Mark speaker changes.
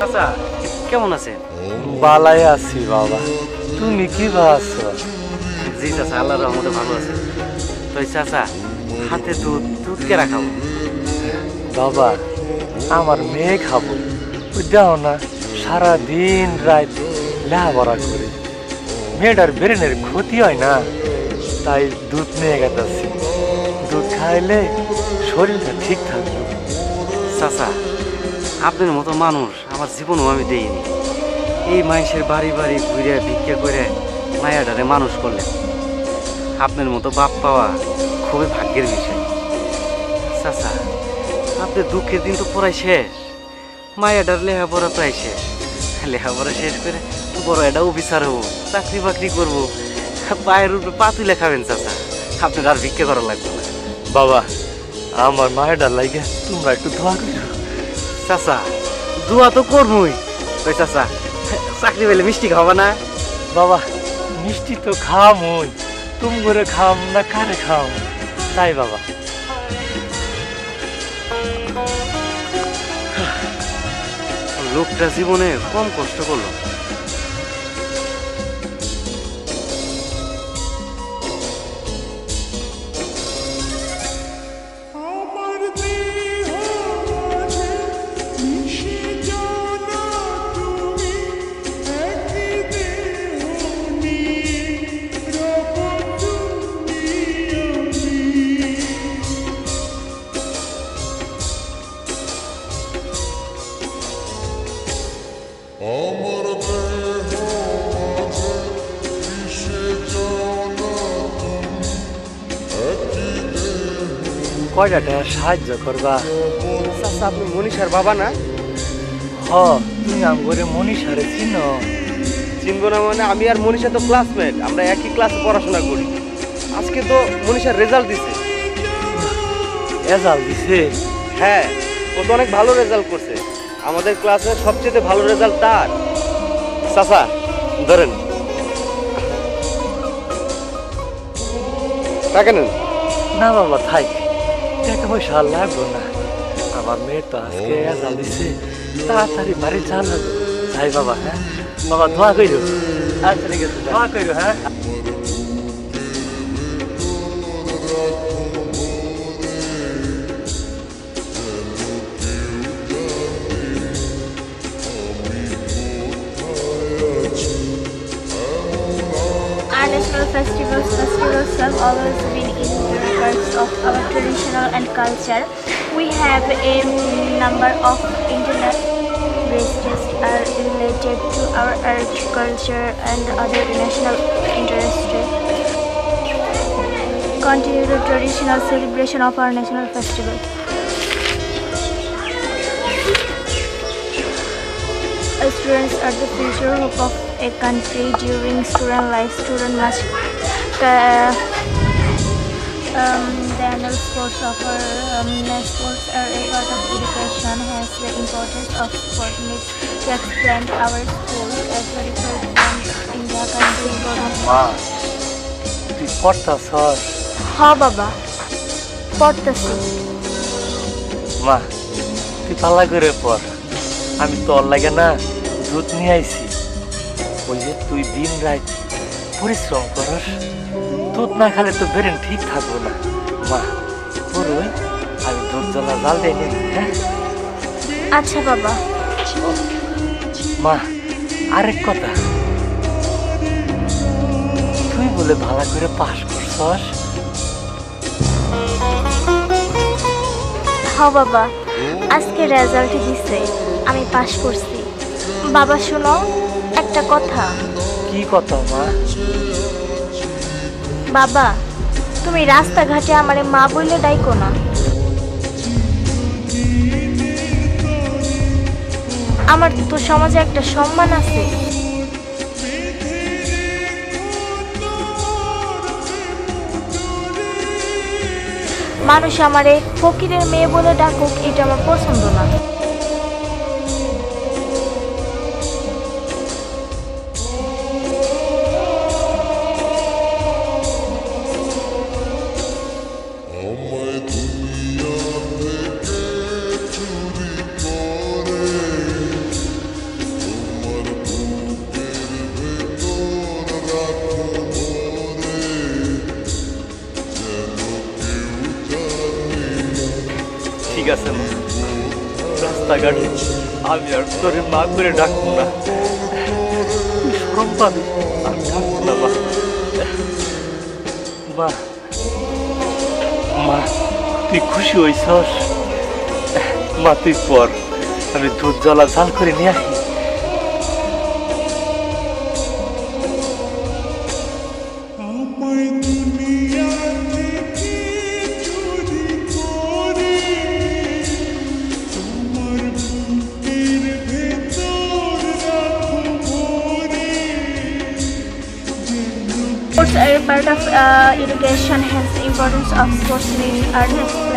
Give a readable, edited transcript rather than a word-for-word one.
Speaker 1: আচ্ছা, কেমন আছেন?
Speaker 2: বালাই আছি বাবা, তুমি কি ভাবছো?
Speaker 1: জি চাচা, আল্লাহর রহমতে ভালো আছে। তো চাচা, হাতে দুধ দুধ কে রাখাবো?
Speaker 2: বাবা, আমার মেয়ে খাবো। ওই দাও না, সারাদিন রাত লেখাপড়া করে মেয়েটার ব্রেনের ক্ষতি হয় না, তাই দুধ নিয়ে গেছি। দুধ খাইলে শরীরটা ঠিক থাকবে।
Speaker 1: চাচা, আপনার মতো মানুষ আমার জীবনও আমি দেইনি। এই মানুষের বাড়ি বাড়ি ঘুরে ভিক্ষা করে মায়াডারে মানুষ করলেন। আপনার মতো বাপ পাওয়া খুবই ভাগ্যের বিষয়। চাচা, আপনার দুঃখের দিন তো প্রায় শেষ। মায়াডার লেখাপড়া প্রায় শেষ। লেখাপড়া শেষ করে বড় একটা অফিসার হবো, চাকরি বাকরি করবো, পায়ের উপরে পা তুলে খাবেন। চাচা, আপনার আর ভিক্ষা করা লাগবে না।
Speaker 2: বাবা, আমার মায়েরটার লাগে তোমরা একটু দোয়া করো।
Speaker 1: চাচা, দোয়া তো করবই। ওই চাচা, চাকরি পেলে মিষ্টি খাওয়া না?
Speaker 2: বাবা, মিষ্টি তো খাওয়ামই, তুমি করে খাওয়াম না কারে খাওয়াম, তাই বাবা।
Speaker 1: লোকটা জীবনে কম কষ্ট করলো।
Speaker 2: কয়টা টাকা সাহায্য করবা?
Speaker 1: চাচা, আপনি মনীষার বাবা না?
Speaker 2: হ, তুমি আমগরে মনীষারে চিনো?
Speaker 1: চিনবো না মানে? আমি আর মনীষা তো ক্লাসমেট, আমরা একই ক্লাসে পড়াশোনা করি। আজকে তো মনীষার রেজাল্ট দিছে।
Speaker 2: রেজাল্ট দিছে?
Speaker 1: হ্যাঁ, ও তো অনেক ভালো রেজাল্ট করছে। আমাদের ক্লাসের সবচেয়ে ভালো রেজাল্ট তার। চাচা, ধরেন টাকা নেন।
Speaker 2: না বাবা, থাক, টাকা পয়সা আর লাগবো না। আমার মেয়ে তো আজকে রেজাল্ট দিছে, তাড়াতাড়ি বাড়ি চালো। যাই বাবা। হ্যাঁ বাবা, দোয়া কইরো।
Speaker 1: আচ্ছা, ঠিক আছে,
Speaker 2: দোয়া কইরো। হ্যাঁ।
Speaker 3: Our national festivals have always been in the regards of our traditional and culture. We have a number of international festivals are related to our art, culture, and other national interests. Continue the traditional celebration of our national festival. Students are the future hope of a country. During student life, student must the annual sports of our sports are a part of education. Has the importance of sport needs to explain our school as a represent India country important.
Speaker 2: মা, তুই পড়তাছস?
Speaker 3: Ha baba, পড়তাছি।
Speaker 2: মা, তুই পালা করে পড়। আমি তোর লাগে না দুধ নিয়ে আইছি। ওই যে তুই দিন রাত পরিশ্রম করস, দুধ না খেলে তো ব্রেন ঠিক থাকবো না। মা, পড়ুই, আমি দুধ জ্বালা জাল দিয়ে নিই। হ্যাঁ
Speaker 3: আচ্ছা বাবা।
Speaker 2: মা, আরেক কথা, তুই বলে ভালো করে পাস করছস?
Speaker 3: হ বাবা, আজকে রেজাল্ট দিছে, আমি পাশ করছি। বাবা শোনো একটা কথা।
Speaker 2: কি কথা মা?
Speaker 3: বাবা, তুমি রাস্তাঘাটে আমারে মা বললে ডাইকো না। আমার তো সমাজে একটা সম্মান আছে। মানুষ আমারে ফকিরের মেয়ে বলে ডাকুক, এটা আমার পছন্দ না।
Speaker 2: ঠিক আছে মা, রাস্তাঘাটে আমি আর তোরে মা করে ডাকবো না, তুই শরম পাবি, আমি ডাকবো না মা। মা, মা তুই খুশি হইছস? মা তুই পর, আমি দুধ জ্বালা ঝাল করে নিয়ে আসি।
Speaker 3: Sports are a part of education, hence the importance of sports being earnest.